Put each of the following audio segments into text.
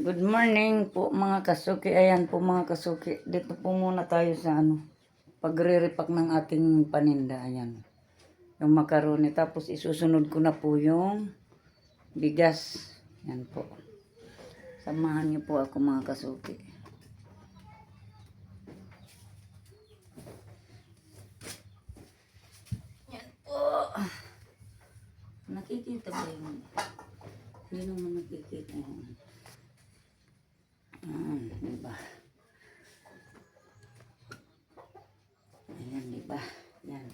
Good morning po mga kasuki. Ayan po mga kasuki. Dito po muna tayo sa pagre-repack ng ating paninda. Ayan. Yung macaroni. Tapos isusunod ko na po yung bigas. Ayan po. Samahan niyo po ako mga kasuki. Ayan po. Nakikita ba yung... Hindi naman nakikita yung... diba? Ayan, diba? Ayan.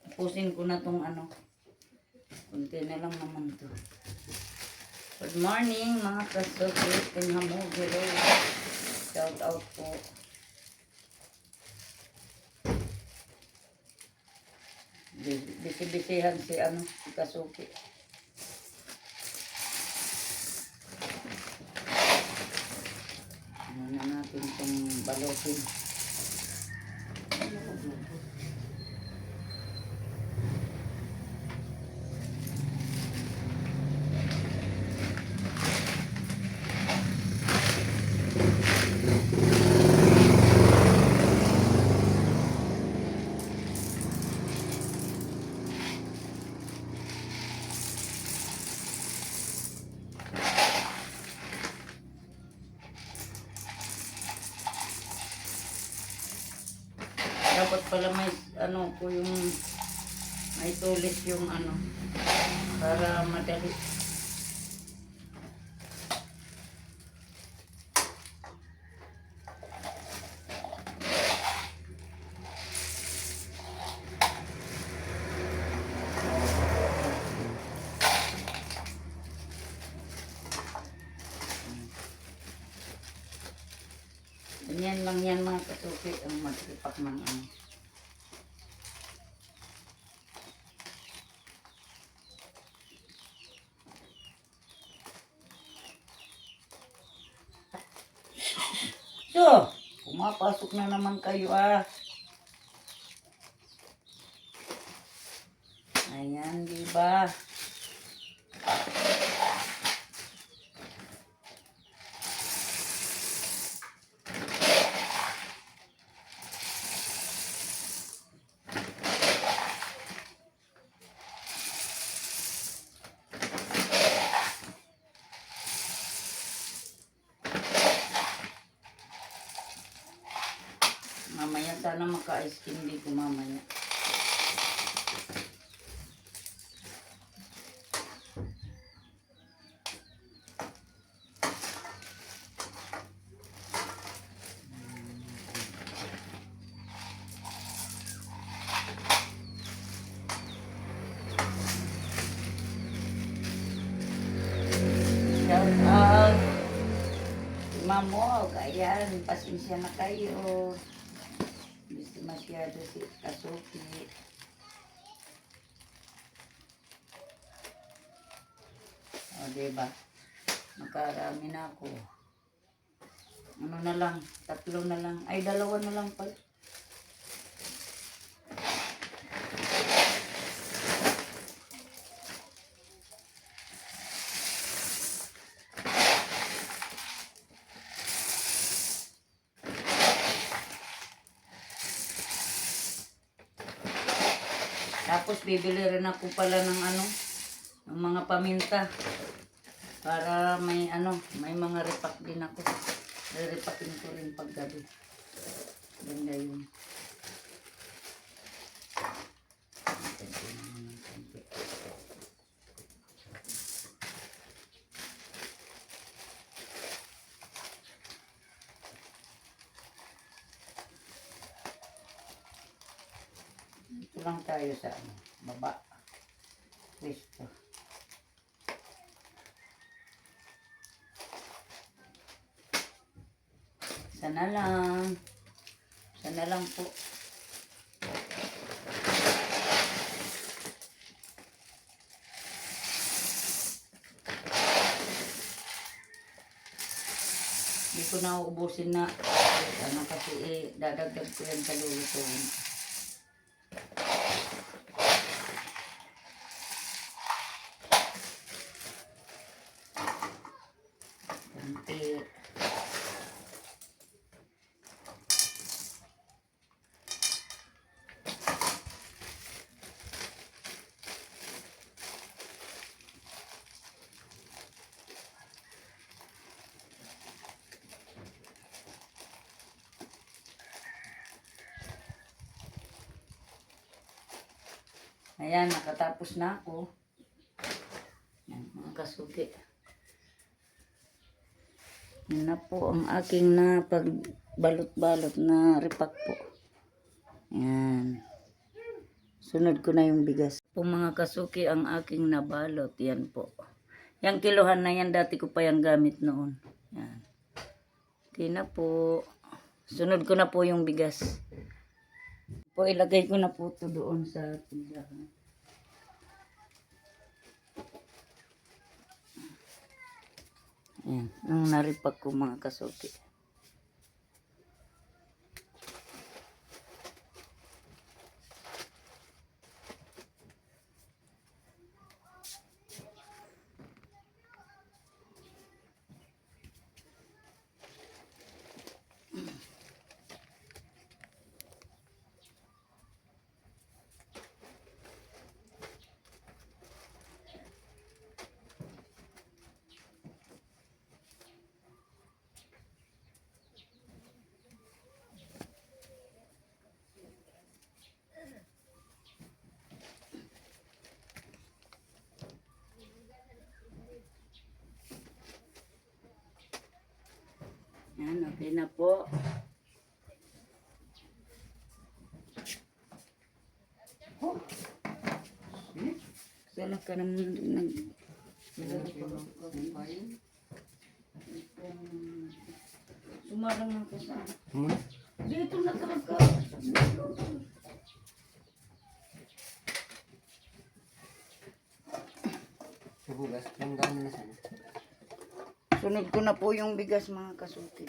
Tapusin ko na tong kunti na lang naman to. Good morning mga kasuki. Pinhamugiro. Shout out po. Bisi-bisihan si kasuki. Ano na natin itong balutin. Dapat pala may po yung may tulis yung para madali. Ganyan lang yan mga kasuki ang mag-ipak ng So, pumapasok na naman kayo Ayan, diba? Mamaya sana maka-ice candy ko mamaya. Shout out. Mamo, ayan, pasensya na kayo. Gusto masyado si kasuki. O, diba? Makarami na ako. Ano na lang, 3 na lang. Ay, 2 na lang pala. Tapos bibili rin ako pala ng ng mga paminta para may may mga repack din ako. Re-repackin ko rin paggabi. Ganda yun. Ito lang tayo sa baba. Pwesto. Sana lang. Sana lang po. Hindi ko na uubusin na kasi dadagdag ko yan sa lulutuin. Konti. Ayan, nakatapos na ako. Yan, mga kasuki. Yan na po ang aking na pagbalot-balot na ripak po. Yan. Sunod ko na yung bigas. Po mga kasuki ang aking nabalot. Yan po. Yang kilohan na yan, dati ko pa yan gamit noon. Yan. Okay na po. Sunod ko na po yung bigas. Po, ilagay ko na po ito doon sa tindahan. Ayan, nung naripak ko mga kasuki. Yan, okay na po. Oh. Sala ka naman nag... Sumarang lang ko sa... Dito na talaga. Bugas, yung gano'n na sana. Sunod ko na po yung bigas mga kasuki.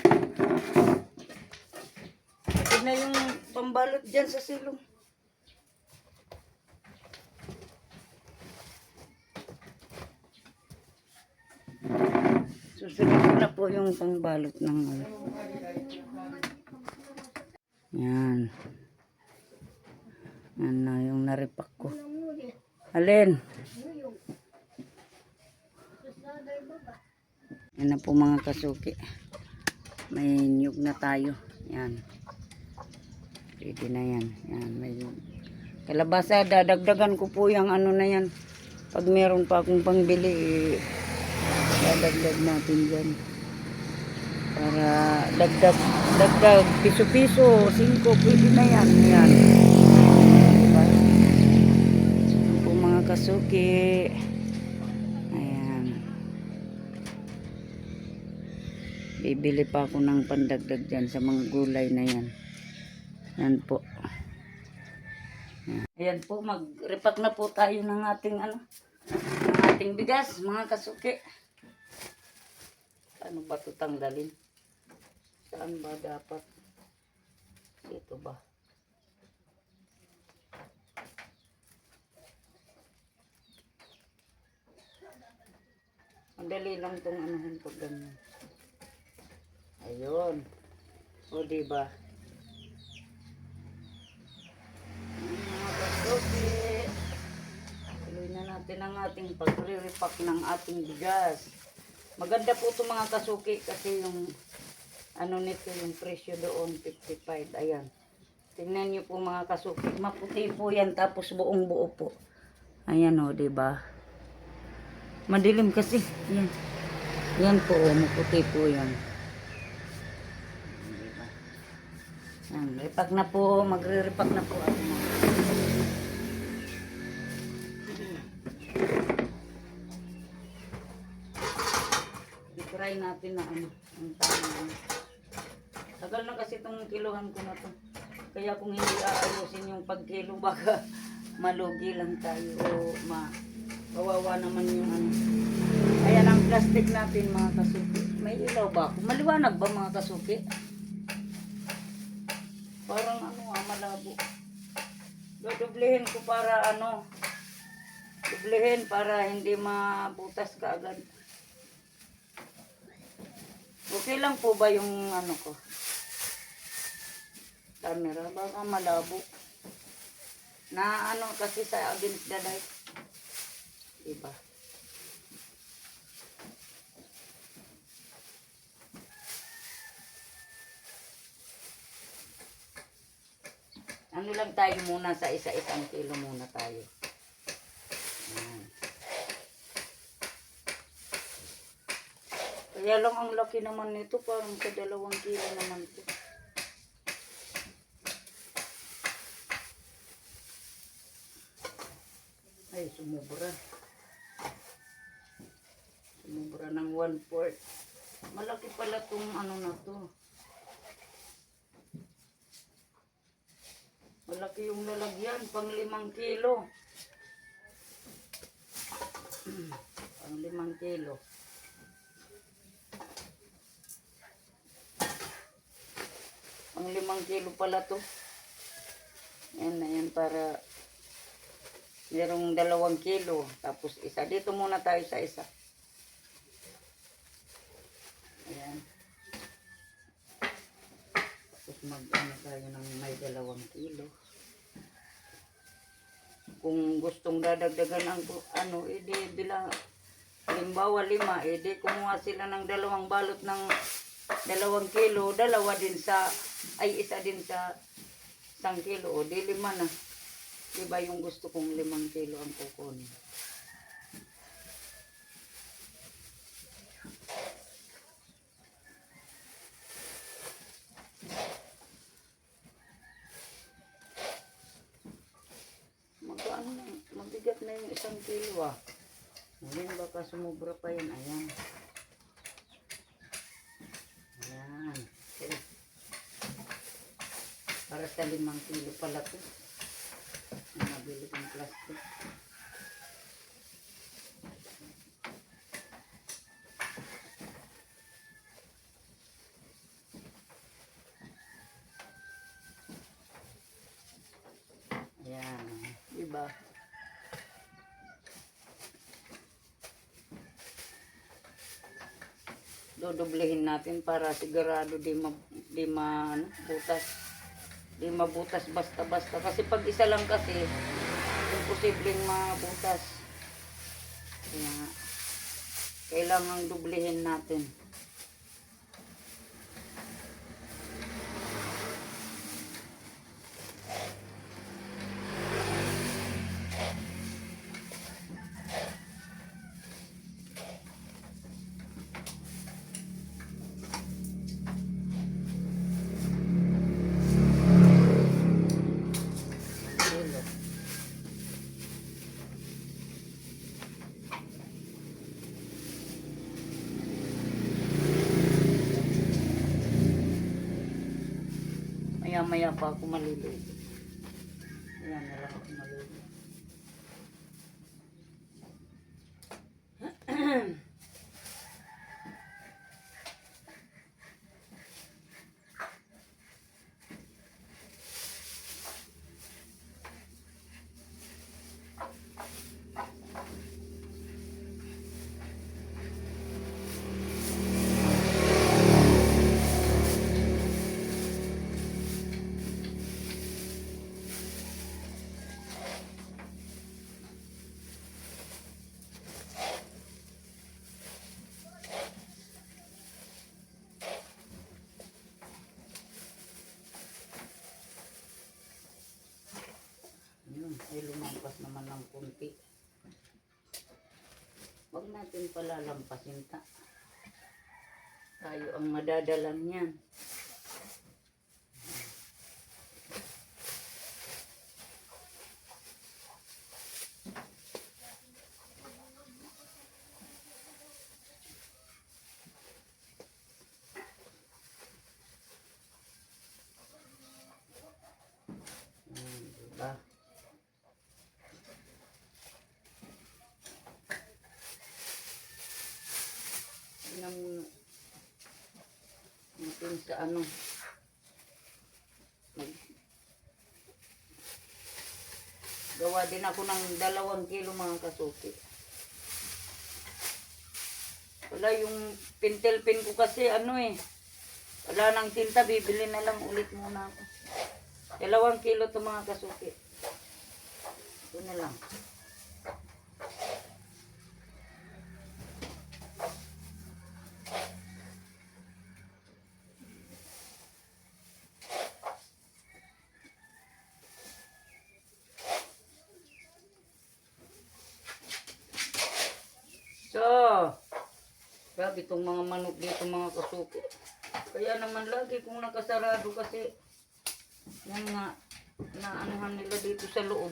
Ito na yung pambalot dyan sa silong. Susunod ko na po yung pambalot ng ano. Yan. Yan na yung naripak ko. Alin? Yan na po mga kasuki. May nyug na tayo. Yan. Pwede na yan. Yan, may nyug. Kalabasa, dadagdagan ko po yung ano na yan. Pag meron pa akong pangbili, dadagdag natin dyan. Para dagdag piso-piso, 5, pwede na yan. Yan. Diba? Yan po mga kasuki. Bibili pa ako ng pandagdag dyan sa mga gulay na yan. Yan po. Ayan po, mag-repack na po tayo ng ating ano, ng ating bigas, mga kasuki. Ano ba ito tanggalin? Saan ba dapat? Dito ba? Ang dali lang itong anuhin pag ganyan. Ayun. O, diba? Mga kasuki. Tuloy na natin ang ating pagre-repack ng ating bigas. Maganda po ito mga kasuki kasi yung ano nito, yung presyo doon, 55. Ayan. Tingnan nyo po mga kasuki. Maputi po yan tapos buong buo po. Ayan o, diba? Madilim kasi. Yan. Yan po, maputi po yan. Yan, repack na po, magre-repack na po ako. I-try natin na ano, ang tama. Tagal na kasi itong kiluhan ko na to. Kaya kung hindi aayusin yung pagkilo, baka malugi lang tayo o kawawa naman yung ano. Ayan ang plastic natin mga kasuki. May ilaw ba ako? Maliwanag ba mga kasuki? Parang ano malabo. Dudublehin ko para ano, dublehin para hindi mabutas kaagad. Okay lang po ba yung ano ko? Camera, baka malabo. Na ano kasi sa against the light. Diba? Ano lang tayo muna sa isa-isang kilo muna tayo. Ayan. Kaya lang ang laki naman nito, parang sa 2 kilo naman ito. Ay, sumubra. Sumubra ng 1/4. Malaki pala tong ano na to. Malaki yung lalagyan, pang 5 kilo. Pang 5 kilo. Pang 5 kilo pala to. Yan na yan para merong 2 kilo. Tapos isa. Dito muna tayo sa isa. Ayan. Tapos mag-ano tayo ng may 2 kilo. Kung gustong dadagdagan ang ano, edi bilang halimbawa 5, edi kumuha sila ng 2 balot ng 2 kilo, 2 din sa, ay isa din sa 1 kilo, o di 5 na. Diba yung gusto kong 5 kilo ang kukunin. Magkano na, mabigat na yung 1 kilo ah. Ngayon baka sumubra pa yan. Ayan. Ayan. Okay. Para sa 5 kilo pala ito. Nabili kong plastic. Ayan. Diba? Dodoblehin natin para sigurado ano, butas. Di mabutas basta-basta. Kasi pag isa lang kasi, imposibleng mabutas. Kaya, kailangan dublehin natin. Kilo. Maya-maya pa ako maliligo. Ayan, nalang ako maliligo. Yun, ay lumampas naman ng kunti. Huwag natin palalampasin ta. Tayo ang madadalan niyan. Diba? Tingnan natin sa ano. Gawa din ako ng 2 kilo mga kasuki. Wala yung pintel pin ko kasi ano eh. Wala nang tinta, bibili na lang ulit muna ako. 2 kilo to mga kasuki. Ito na lang. So, grabe itong mga manok dito mga kasuki. Kaya naman lagi kong nakasarado kasi yan nga, naanuhan nila dito sa loob.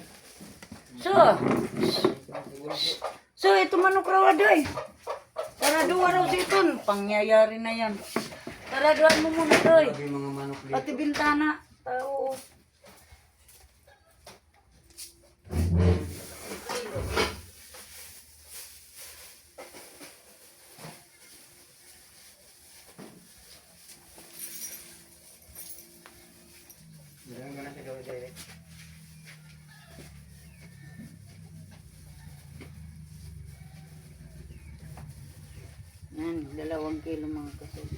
So ito manok raw adoy. Saraduhan raw dito. Pangyayari na yan. Saraduhan mo muna doy. Grabe mga manok dito. Pati bintana. Tao. Diyan mo na siya gawin direct. Yan, 2 kilo mga kasuki.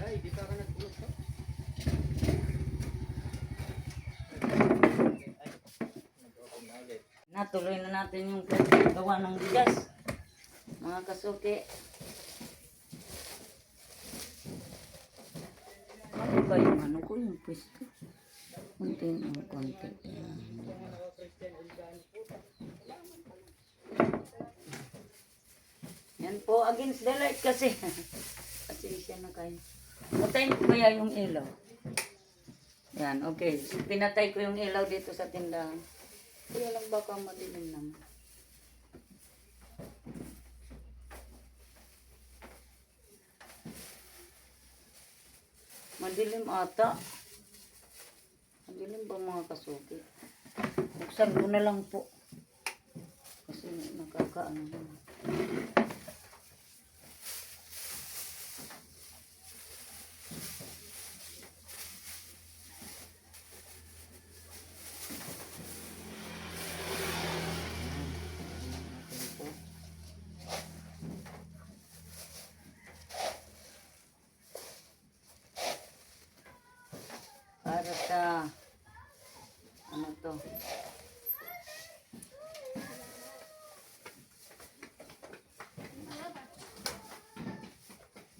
Ay, dito ka nagpulot ka. Natuloy na natin yung gawa ng bigas. Mga kasuki. Ano ba yung ano ko yung pwesto? Konti ng konti. Yan po, against the light kasi. Pasensya na kayo. Patayin ko kaya yung ilaw. Yan, okay. Pinatay ko yung ilaw dito sa tindahan. Kaya lang baka madilim naman. Madilim ata. Madilim ba mga kasuki? Buksan ko na lang po. Kasi nakakaano naman. Para sa ano to?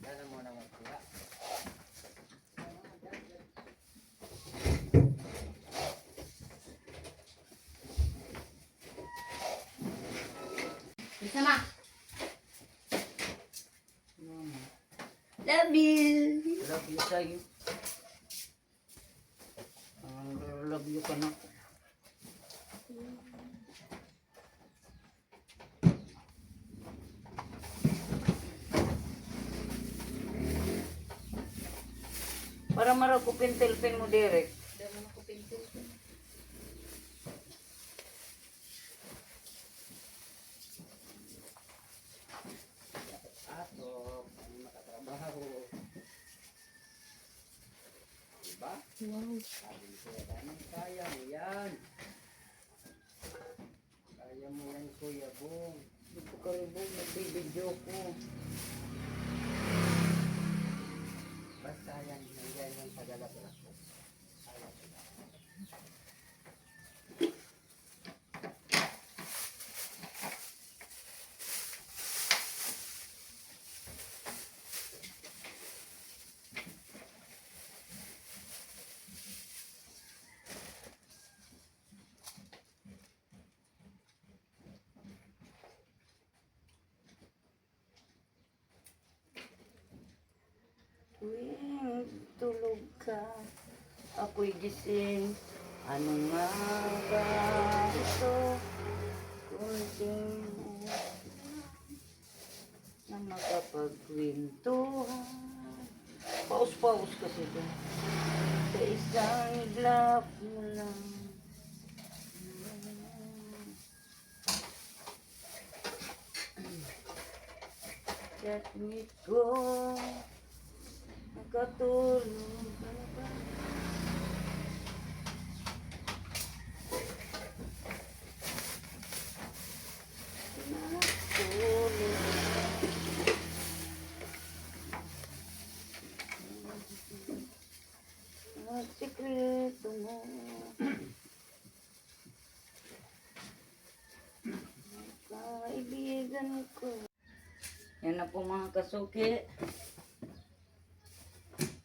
Dala mo na magkuha. Sama. Love you. Love you sa'yo. Love you ka na. Para marakupin telpin mo direct. Ato, makatrabaho. Diba? Wow. Sabi ko, kaya mo yan. Kaya mo yan, Kuya Bong. Dito ka rin po, nagbibidyo ko. Basta yan, nandiyan yung tagalabas ko. Tuwing tulog ka, ako'y gising. Ano nga ba ito? Kunting na makapagkwentuhan. Paus-paus kasi ito. Sa isang iglap mo lang. Katmit ko, nakatulog ka na ba? Nakatulog. Yan na po mga kasuki.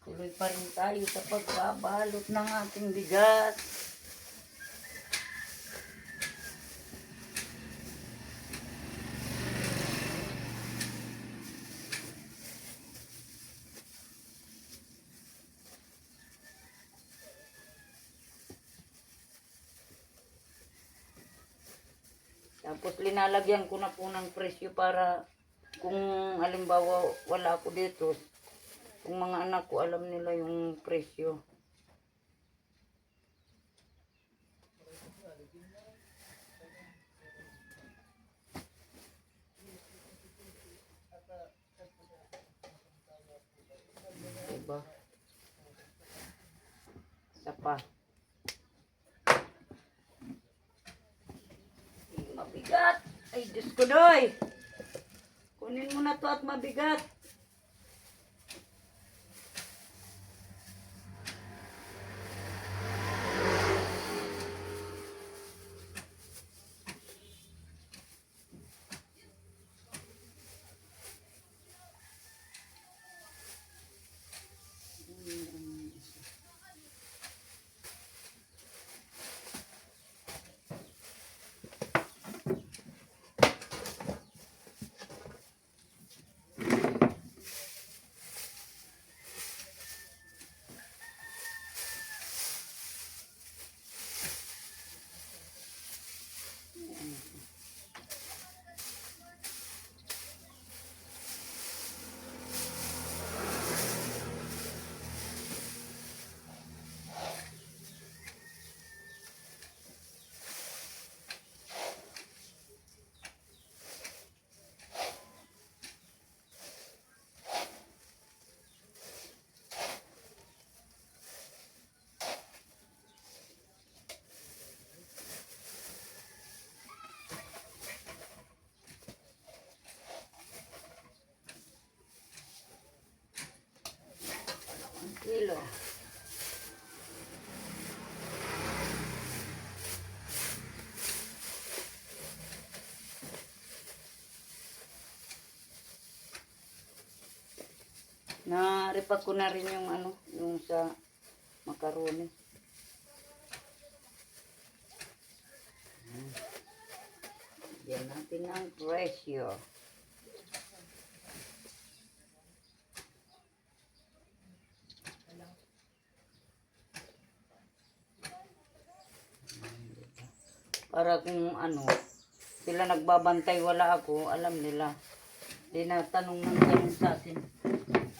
Tuloy pa rin tayo sa pagbabalot ng ating bigas. Tapos linalagyan ko na po ng presyo para kung halimbawa wala ako dito, kung mga anak ko alam nila yung presyo. Diba? Isa pa. Mabigat. Ay, Diyos ko doy. Kunin mo na to at mabigat. Kilo. Na-repack ko na rin yung ano, yung sa macaroni. Diyan natin ang presyo. Para kung ano, sila nagbabantay, wala ako, alam nila. Di na tanong ng tanong sa atin.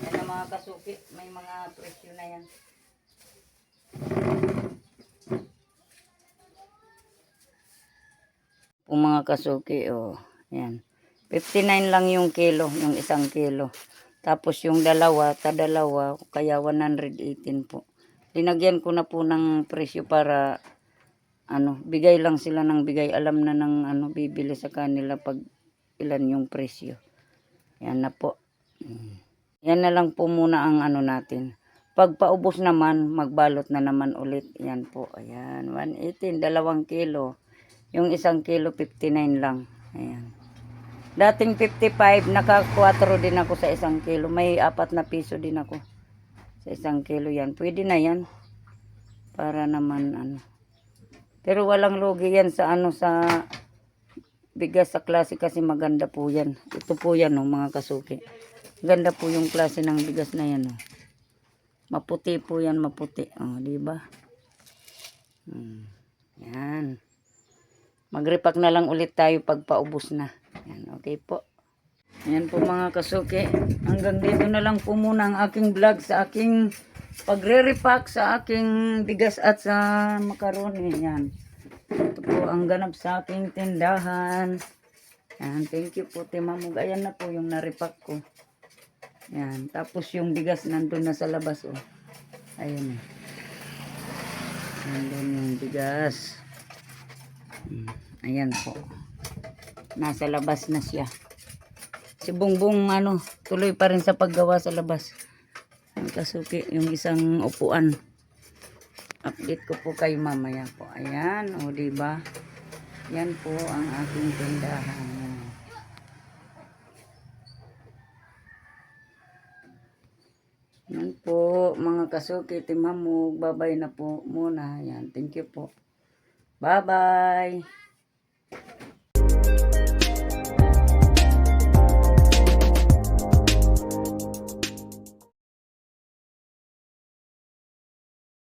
Yan ang mga kasuki, may mga presyo na yan. Kung mga kasuki, oh, yan. 59 lang yung kilo, yung isang kilo. Tapos yung dalawa, kaya 118 po. Linagyan ko na po ng presyo para ano, bigay lang sila ng bigay. Alam na ng ano, bibili sa kanila pag ilan yung presyo. Yan na po. Yan na lang po muna ang ano natin. Pag paubos naman, magbalot na naman ulit. Yan po. Ayan, 118, 2 kilo. Yung isang kilo, 59 lang. Ayan. Dating 55, naka 4 din ako sa isang kilo. May 4 na piso din ako sa isang kilo yan. Pwede na yan. Para naman ano. Pero walang lugi yan sa ano, sa bigas sa klase kasi maganda po yan. Ito po yan, oh, mga kasuki. Ganda po yung klase ng bigas na yan, oh. Maputi po yan, maputi. Oh, di ba? Yan. Magrepack na lang ulit tayo pag paubos na. Yan, okay po. Yan po mga kasuki. Hanggang dito na lang po muna ang aking vlog sa aking pagre-repack sa aking bigas at sa macaroni. Yan. Ito po ang ganap sa aking tindahan. Yan. Thank you po, Timamug. Ayan na po yung na-repack ko. Yan. Tapos yung bigas nandun na sa labas. Oh. Ayan. Nandun yung bigas. Ayan po. Nasa labas na siya. Si Bongbong ano, tuloy pa rin sa paggawa sa labas. Ang kasuki, yung isang upuan. Update ko po kayo mamaya po. Ayan, o diba? Yan po ang aking tindahan. kasuki, Team Hamog. Bye-bye na po muna. Yan. Thank you po. Bye-bye.